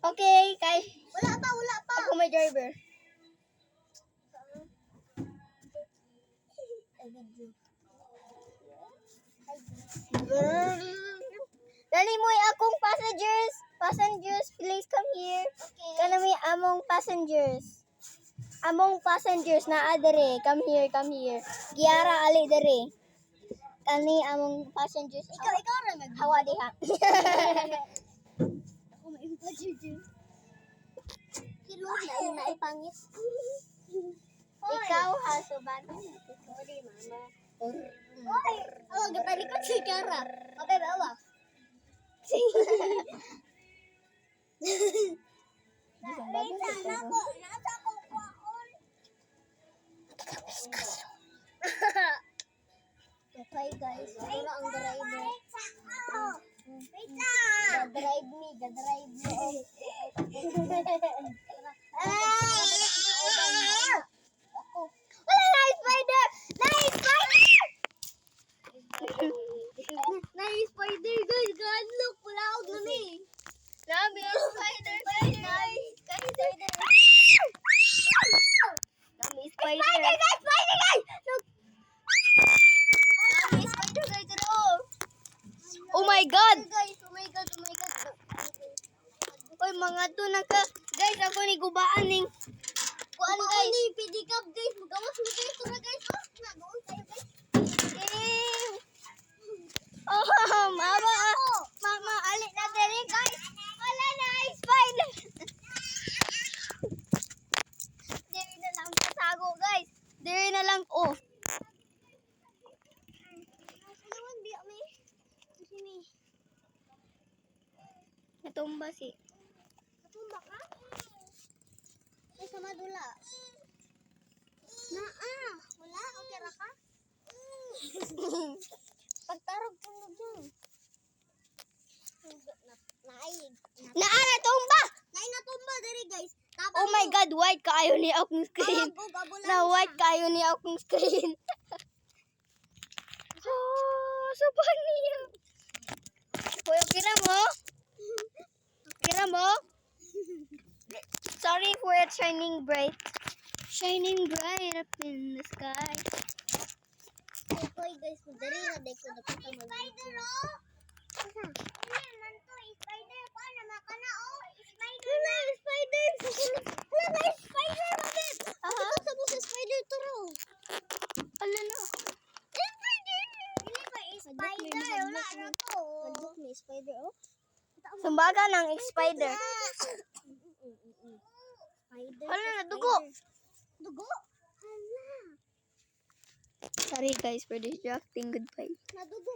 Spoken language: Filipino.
Okay, kay. Wala pa. Ako may driver. Dali mo akong passengers. Passengers, please come here. Okay. Kanami among passengers. Among passengers na adere. Come here. Giara ali dere. Kani among passengers. Ikaw ra nag. Hawa diha. Ako may passenger. Hilong na ipangit. Ikaw hasuban. Sorry, mama. Oy, oh, gapalikot si Kara. Okay, bawa. Okay guys, ito na ang driver. Ga-drive me. Wala na spider! Na-spider guys, ganlok. Wala ako nun eh. Nabi spider! Nami spider! Oh my god! Guys, oh my god. Oy mga to naka guys ako ni gubaan ning Kuan guys, ni pedicab guys. Magawas mo guys, tura guys. Oh, nadoon tayo guys. Mama ali na dere guys. Wala na spider. Dere na lang tago guys. Dere na lang oh. Naman biya mi. Sini. Natumba si. Natumba ka? Ay, sama dula. Wala, okay ra ka? Pagtarog tulog dyan. Naayig. Naara tumba. Natumba diri guys. Tapos Oh my god, white kaayo ni akong screen. Na white kaayo ni akong screen. Oh, so funny. Kuya, kira mo? Sorry for it shining bright up in the sky. Okay guys, diri na day ko dapat spider oh. Man to spider pa na makana oh. Spider na spider. Wala na spider bakit? Aha, sa spider to ro. Ala na. Spider. Dili ba spider wala na to. Maduk ni spider oh. Sumbaga ng spider. Spider. Ala na, dugo. Dugo? Hala. Sorry guys for distracting. Goodbye. Nadugo.